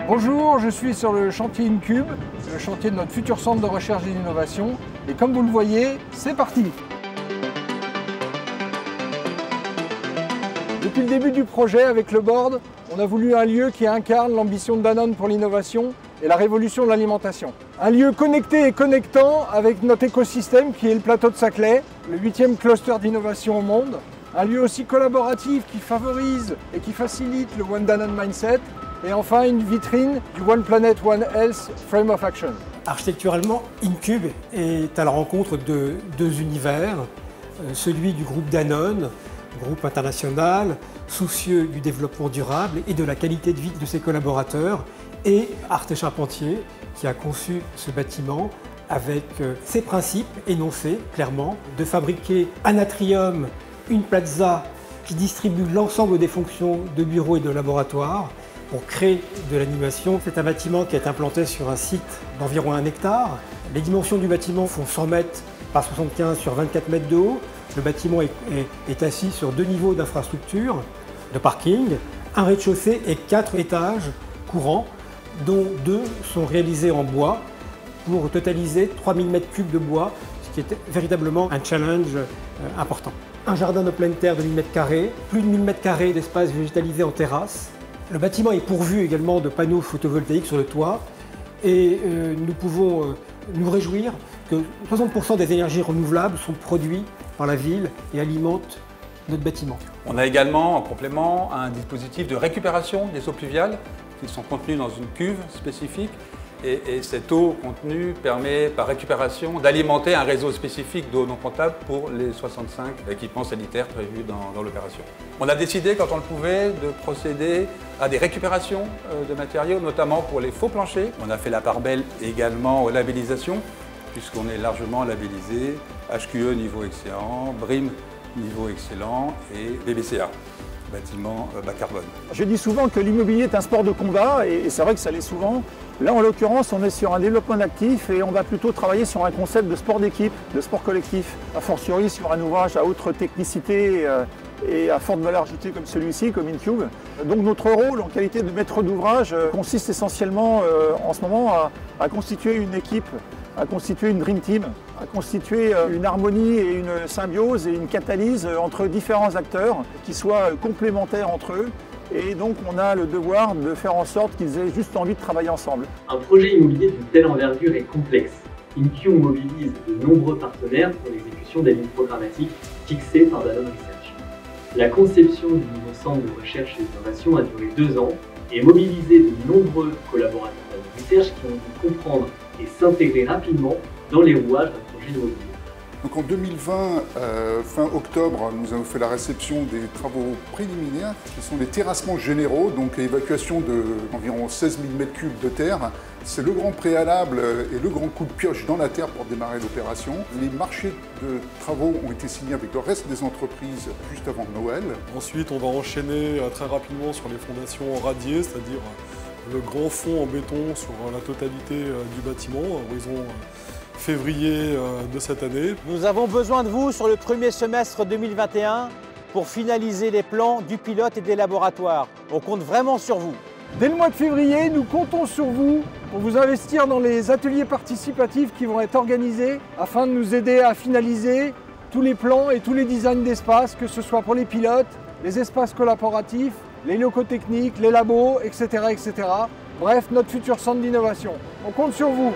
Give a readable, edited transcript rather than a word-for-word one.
Bonjour, je suis sur le chantier InCube, le chantier de notre futur centre de recherche et d'innovation. Et comme vous le voyez, c'est parti! Depuis le début du projet, avec le board, on a voulu un lieu qui incarne l'ambition de Danone pour l'innovation et la révolution de l'alimentation. Un lieu connecté et connectant avec notre écosystème qui est le plateau de Saclay, le 8e cluster d'innovation au monde. Un lieu aussi collaboratif qui favorise et qui facilite le One Danone Mindset. Et enfin, une vitrine du One Planet, One Health Frame of Action. Architecturalement, InCube est à la rencontre de deux univers, celui du groupe Danone, groupe international, soucieux du développement durable et de la qualité de vie de ses collaborateurs, et Arte Charpentier, qui a conçu ce bâtiment avec ses principes énoncés clairement, de fabriquer un atrium, une plaza qui distribue l'ensemble des fonctions de bureaux et de laboratoires, pour créer de l'animation. C'est un bâtiment qui est implanté sur un site d'environ 1 hectare. Les dimensions du bâtiment font 100 mètres par 75 sur 24 mètres de haut. Le bâtiment est assis sur 2 niveaux d'infrastructure, de parking, un rez-de-chaussée et 4 étages courants, dont 2 sont réalisés en bois pour totaliser 3000 m3 de bois, ce qui est véritablement un challenge important. Un jardin de pleine terre de 1000 m², plus de 1000 m² d'espace végétalisé en terrasse. Le bâtiment est pourvu également de panneaux photovoltaïques sur le toit et nous pouvons nous réjouir que 60% des énergies renouvelables sont produites par la ville et alimentent notre bâtiment. On a également en complément un dispositif de récupération des eaux pluviales qui sont contenues dans une cuve spécifique et cette eau contenue permet par récupération d'alimenter un réseau spécifique d'eau non potable pour les 65 équipements sanitaires prévus dans l'opération. On a décidé, quand on le pouvait, de procéder à des récupérations de matériaux, notamment pour les faux planchers. On a fait la part belle également aux labellisations, puisqu'on est largement labellisé HQE niveau excellent, BREEAM niveau excellent et BBCA. Bâtiment bas carbone. Je dis souvent que l'immobilier est un sport de combat et c'est vrai que ça l'est souvent. Là, en l'occurrence, on est sur un développement actif et on va plutôt travailler sur un concept de sport d'équipe, de sport collectif. A fortiori sur un ouvrage à haute technicité et à forte valeur ajoutée comme celui-ci, comme InCube. Donc notre rôle en qualité de maître d'ouvrage consiste essentiellement en ce moment à constituer une équipe, à constituer une Dream Team, à constituer une harmonie et une symbiose et une catalyse entre différents acteurs qui soient complémentaires entre eux. Et donc on a le devoir de faire en sorte qu'ils aient juste envie de travailler ensemble. Un projet immobilier d'une telle envergure est complexe. InCube mobilise de nombreux partenaires pour l'exécution des lignes programmatiques fixées par Danone Research. La conception du nouveau centre de recherche et d'innovation a duré 2 ans et mobilisé de nombreux collaborateurs de recherche qui ont dû comprendre et s'intégrer rapidement dans les rouages d'un projet immobilier. Donc en 2020, fin octobre, nous avons fait la réception des travaux préliminaires qui sont les terrassements généraux, donc évacuation d'environ 16 000 m3 de terre. C'est le grand préalable et le grand coup de pioche dans la terre pour démarrer l'opération. Les marchés de travaux ont été signés avec le reste des entreprises juste avant Noël. Ensuite, on va enchaîner très rapidement sur les fondations radiées, c'est-à-dire le grand fond en béton sur la totalité du bâtiment, horizon février de cette année. Nous avons besoin de vous sur le premier semestre 2021 pour finaliser les plans du pilote et des laboratoires. On compte vraiment sur vous. Dès le mois de février, nous comptons sur vous pour vous investir dans les ateliers participatifs qui vont être organisés afin de nous aider à finaliser tous les plans et tous les designs d'espace, que ce soit pour les pilotes, les espaces collaboratifs, les locaux techniques, les labos, etc. etc. Bref, notre futur centre d'innovation. On compte sur vous.